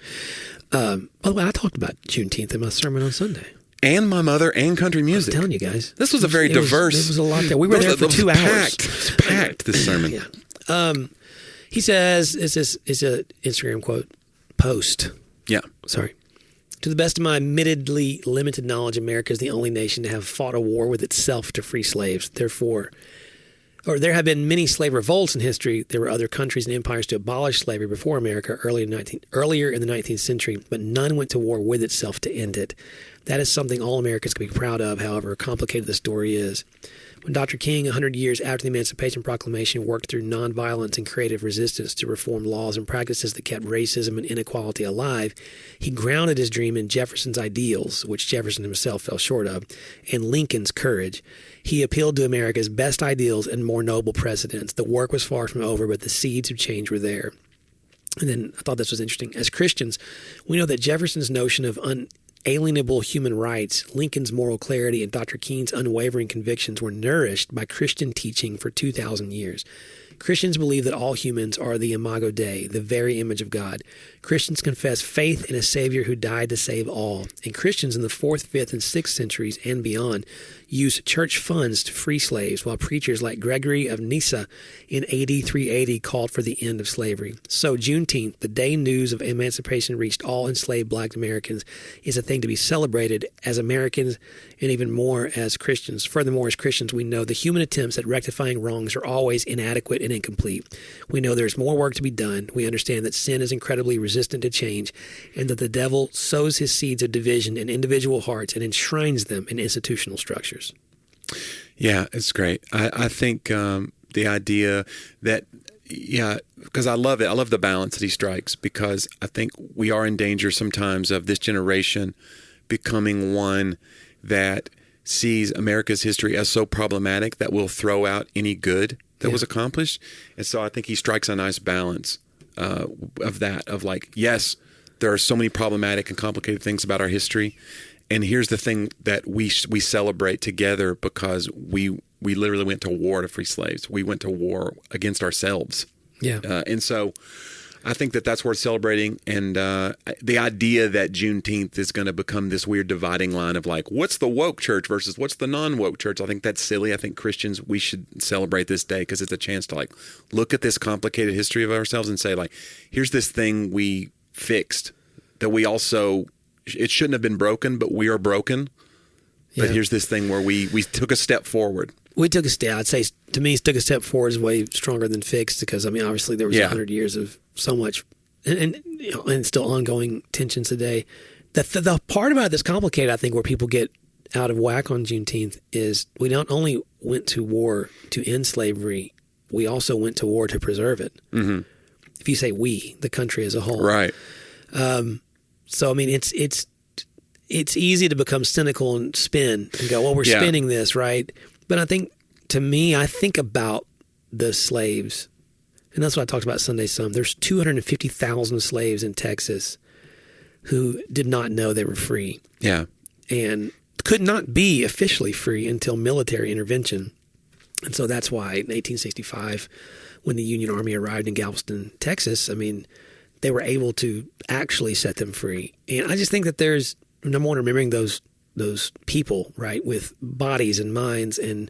By the way, I talked about Juneteenth in my sermon on Sunday. And my mother and country music. I'm telling you guys. This was a very diverse. There was a lot there. We were there for 2 hours. It was packed, this sermon. Yeah. He says, it's an Instagram quote, post. Yeah. Sorry. To the best of my admittedly limited knowledge, America is the only nation to have fought a war with itself to free slaves. Therefore, there have been many slave revolts in history. There were other countries and empires to abolish slavery before America earlier in the 19th century, but none went to war with itself to end it. That is something all Americans can be proud of, however complicated the story is. When Dr. King, 100 years after the Emancipation Proclamation, worked through nonviolence and creative resistance to reform laws and practices that kept racism and inequality alive, he grounded his dream in Jefferson's ideals, which Jefferson himself fell short of, and Lincoln's courage. He appealed to America's best ideals and more noble precedents. The work was far from over, but the seeds of change were there. And then I thought this was interesting. As Christians, we know that Jefferson's notion of unalienable human rights, Lincoln's moral clarity, and Dr. King's unwavering convictions were nourished by Christian teaching for 2,000 years. Christians believe that all humans are the imago Dei, the very image of God. Christians confess faith in a Savior who died to save all. And Christians in the 4th, 5th, and 6th centuries and beyond used church funds to free slaves, while preachers like Gregory of Nyssa in AD 380 called for the end of slavery. So Juneteenth, the day news of emancipation reached all enslaved black Americans, is a thing to be celebrated as Americans and even more as Christians. Furthermore, as Christians, we know the human attempts at rectifying wrongs are always inadequate and incomplete. We know there's more work to be done. We understand that sin is incredibly resistant to change, and that the devil sows his seeds of division in individual hearts and enshrines them in institutional structures. Yeah, it's great. I think the idea that, because I love it. I love the balance that he strikes, because I think we are in danger sometimes of this generation becoming one that sees America's history as so problematic that will throw out any good that was accomplished. And so I think he strikes a nice balance of that, of like, yes, there are so many problematic and complicated things about our history. And here's the thing that we celebrate together, because we literally went to war to free slaves. We went to war against ourselves. Yeah. And so I think that that's worth celebrating. And the idea that Juneteenth is going to become this weird dividing line of like, what's the woke church versus what's the non-woke church? I think that's silly. I think Christians, we should celebrate this day because it's a chance to like look at this complicated history of ourselves and say like, here's this thing we fixed that we also, it shouldn't have been broken, but we are broken. But here's this thing where we took a step forward. We took a step. I'd say, to me, took a step forward is way stronger than fixed, because, I mean, obviously there was 100 years of so much and still ongoing tensions today. The part about it that's complicated, I think, where people get out of whack on Juneteenth is we not only went to war to end slavery, we also went to war to preserve it. Mm-hmm. If you say we, the country as a whole. Right. So, I mean, it's easy to become cynical and spin and go, well, we're spinning this, right? But I think, to me, I think about the slaves, and that's what I talked about Sunday some. There's 250,000 slaves in Texas who did not know they were free. Yeah. And could not be officially free until military intervention. And so that's why in 1865, when the Union Army arrived in Galveston, Texas, I mean, they were able to actually set them free. And I just think that there's, number one, remembering those people, right, with bodies and minds and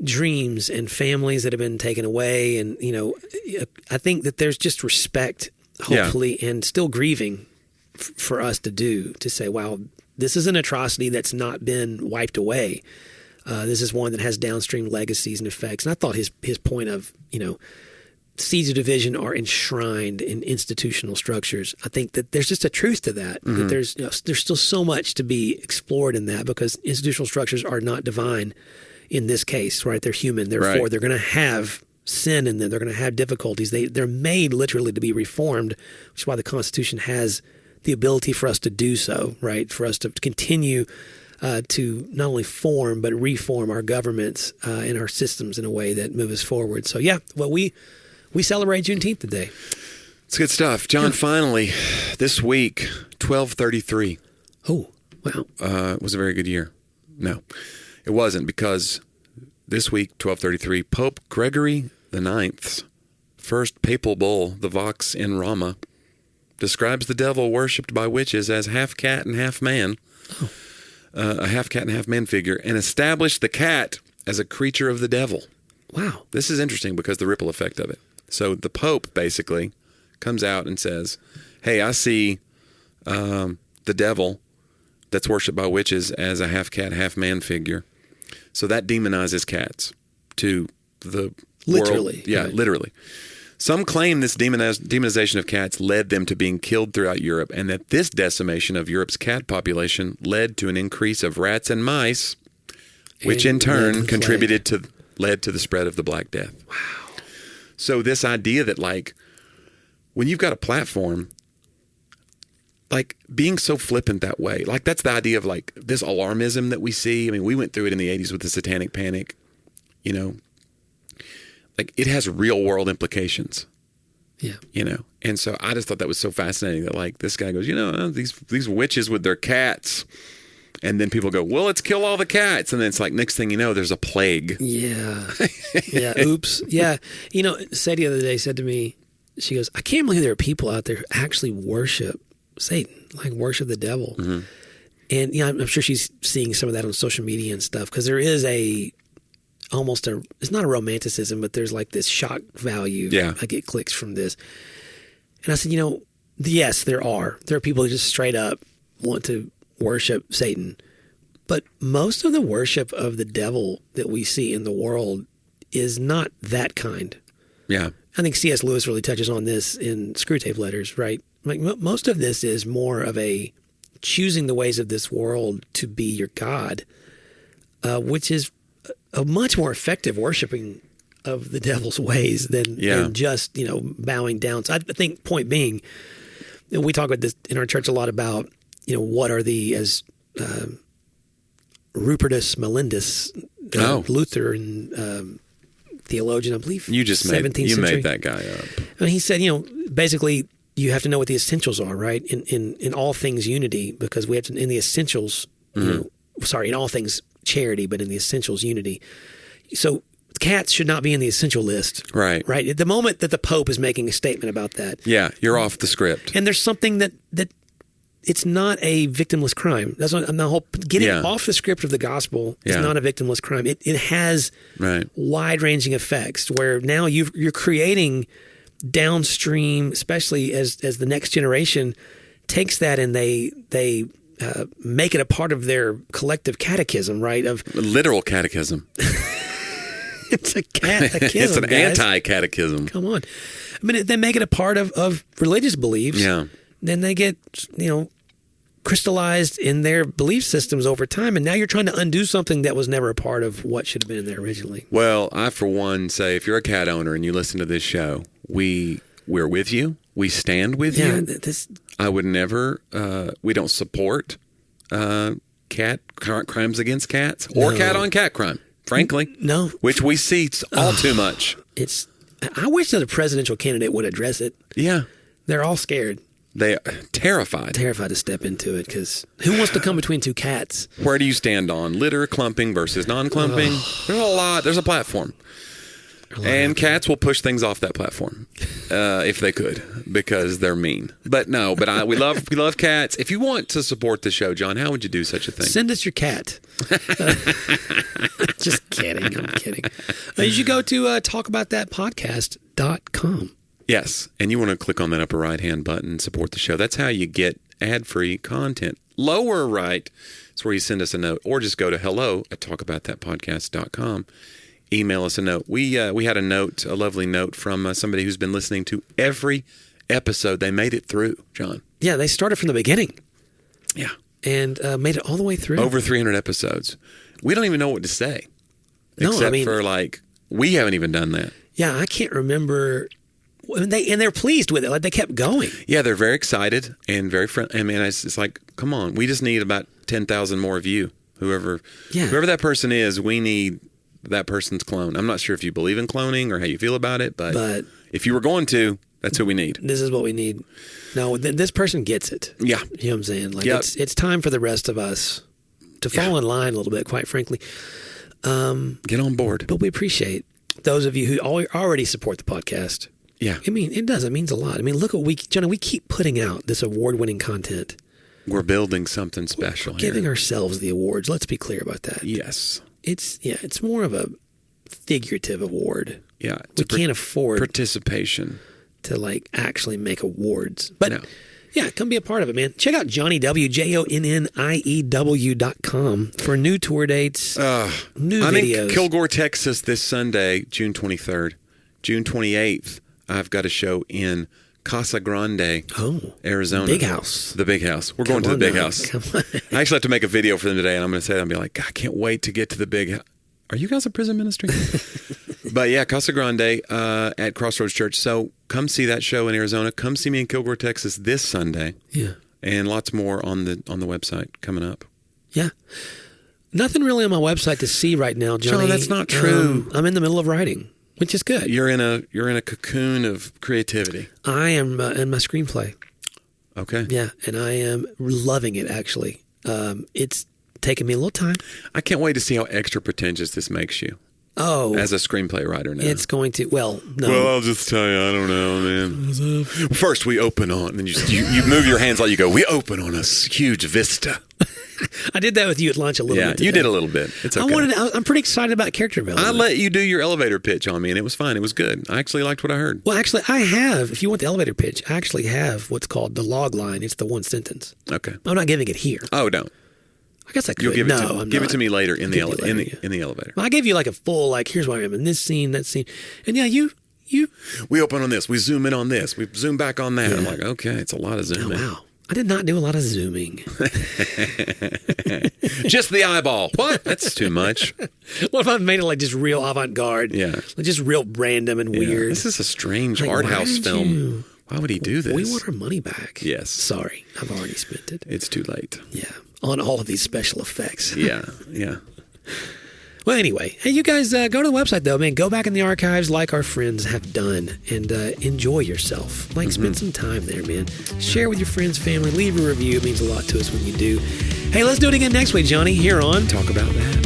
dreams and families that have been taken away. And, you know, I think that there's just respect, hopefully, and still grieving for us to do, to say, wow, this is an atrocity that's not been wiped away. This is one that has downstream legacies and effects. And I thought his point of, you know, seeds of division are enshrined in institutional structures. I think that there's just a truth to that. Mm-hmm. That there's still so much to be explored in that, because institutional structures are not divine in this case, right? They're human. Therefore, they're going to have sin in them. They're going to have difficulties. They're made literally to be reformed, which is why the Constitution has the ability for us to do so, right? For us to continue to not only form but reform our governments and our systems in a way that move us forward. So, we celebrate Juneteenth today. It's good stuff. John, finally, this week, 1233. Oh, wow. It was a very good year. No, it wasn't, because this week, 1233, Pope Gregory IX's first papal bull, the Vox in Rama, describes the devil worshipped by witches as half cat and half man, a half cat and half man figure, and established the cat as a creature of the devil. Wow. This is interesting because the ripple effect of it. So the Pope basically comes out and says, hey, I see the the devil that's worshipped by witches as a half cat, half man figure. So that demonizes cats to the Literally. world. Yeah, right. literally. Some claim this demonization of cats led them to being killed throughout Europe, and that this decimation of Europe's cat population led to an increase of rats and mice, which in turn led to the spread of the Black Death. Wow. So this idea that, like, when you've got a platform, like, being so flippant that way, like, that's the idea of, like, this alarmism that we see. I mean, we went through it in the 80s with the Satanic Panic, you know. Like, it has real world implications. Yeah. You know, and so I just thought that was so fascinating that, like, this guy goes, you know, these witches with their cats. And then people go, well, let's kill all the cats. And then it's like, next thing you know, there's a plague. Yeah. Yeah. Oops. Yeah. You know, Sadie the other day said to me, she goes, I can't believe there are people out there who actually worship Satan, like worship the devil. Mm-hmm. And, you know, I'm sure she's seeing some of that on social media and stuff, because there is it's not a romanticism, but there's like this shock value. Yeah. Like it clicks from this. And I said, you know, yes, there are people who just straight up want to worship Satan. But most of the worship of the devil that we see in the world is not that kind. Yeah. I think C.S. Lewis really touches on this in Screwtape Letters, right? Like most of this is more of a choosing the ways of this world to be your God, which is a much more effective worshiping of the devil's ways than just, you know, bowing down. So I think point being, we talk about this in our church a lot about, you know, what are as Rupertus Melindus, Lutheran theologian, I believe. You just 17th century. made that guy up. And he said, you know, basically you have to know what the essentials are, right? In all things unity, because we have to, in the essentials, in all things charity, but in the essentials unity. So cats should not be in the essential list. Right. Right. At the moment that the Pope is making a statement about that. Yeah, you're off the script. And there's something that it's not a victimless crime. That's what the whole getting off the script of the gospel is not a victimless crime. It has wide-ranging effects where now you're creating downstream, especially as the next generation takes that and they make it a part of their collective catechism, right? Of literal catechism. It's a catechism. It's an guys. Anti-catechism. Come on. I mean, they make it a part of religious beliefs. Yeah. Then they get, you know, crystallized in their belief systems over time. And now you're trying to undo something that was never a part of what should have been in there originally. Well, I, for one, say if you're a cat owner and you listen to this show, we're with you. We stand with you. I would never, we don't support cat crimes against cats or cat-on-cat crime, frankly. No. Which we see all too much. I wish that a presidential candidate would address it. Yeah. They're all scared. They are terrified. Terrified to step into it, because who wants to come between two cats? Where do you stand on litter clumping versus non-clumping? There's a lot. There's a platform. And cats will push things off that platform if they could, because they're mean. But we love cats. If you want to support the show, John, how would you do such a thing? Send us your cat. Just kidding. I'm kidding. You should go to talkaboutthatpodcast.com. Yes, and you want to click on that upper right-hand button, support the show. That's how you get ad-free content. Lower right is where you send us a note, or just go to hello@talkaboutthatpodcast.com. Email us a note. We had a lovely note from somebody who's been listening to every episode. They made it through, John. Yeah, they started from the beginning. Yeah. And made it all the way through. Over 300 episodes. We don't even know what to say. Except for, like, we haven't even done that. Yeah, I can't remember. They're pleased with it. Like, they kept going. Yeah, they're very excited and very friendly. I mean, it's like, come on. We just need about 10,000 more of you. Whoever that person is, we need that person's clone. I'm not sure if you believe in cloning or how you feel about it, but if you were going to, that's who we need. This is what we need. No, this person gets it. Yeah. You know what I'm saying? Like, it's time for the rest of us to fall in line a little bit, quite frankly. Get on board. But we appreciate those of you who already support the podcast. Yeah. I mean, it does. It means a lot. I mean, look what Johnny, we keep putting out this award-winning content. We're building something special. We're giving ourselves the awards. Let's be clear about that. Yes. It's more of a figurative award. Yeah. We can't afford participation to, like, actually make awards. But Yeah, come be a part of it, man. Check out Jonnie W, JONNIEW.com for new tour dates, new videos. I'm in Kilgore, Texas this Sunday, June 23rd. June 28th, I've got a show in Casa Grande, Arizona. Big house. The big house. We're going to the big house. I actually have to make a video for them today, and I'm going to say that and be like, God, I can't wait to get to the big house. Are you guys a prison ministry? But yeah, Casa Grande at Crossroads Church. So come see that show in Arizona. Come see me in Kilgore, Texas this Sunday. Yeah. And lots more on the website coming up. Yeah. Nothing really on my website to see right now, Jonnie. John, that's not true. I'm in the middle of writing, which is good. You're in a cocoon of creativity. I am in my screenplay. Okay. Yeah, and I am loving it, actually. It's taken me a little time. I can't wait to see how extra pretentious this makes you. Oh. As a screenplay writer now. It's going to, no. Well, I'll just tell you, I don't know, man. First, we open on, and you move your hands like you go, we open on a huge vista. I did that with you at lunch a little bit today. You did a little bit. It's okay. I'm pretty excited about character development. I let you do your elevator pitch on me, and it was fine. It was good. I actually liked what I heard. Well, actually, I have, if you want the elevator pitch, I actually have what's called the log line. It's the one sentence. Okay. I'm not giving it here. Oh, don't. I guess I could. You'll give it no, to I'm give not. it to me later in the Later, in the elevator. Well, I gave you like a full, here's where I am in this scene, that scene. And yeah, you. We open on this. We zoom in on this. We zoom back on that. Yeah. I'm like, okay, it's a lot of zooming. Oh, wow. I did not do a lot of zooming. Just the eyeball. What? That's too much. What if I made it like just real avant-garde? Yeah. Like just real random and weird. This is a strange art house film. Why would he do this? We want our money back. Yes. Sorry, I've already spent it. It's too late. Yeah. On all of these special effects. Yeah. Well, anyway, hey, you guys go to the website, though, man. Go back in the archives like our friends have done and enjoy yourself. Spend some time there, man. Share with your friends, family. Leave a review. It means a lot to us when you do. Hey, let's do it again next week, Jonnie, here on Talk About That.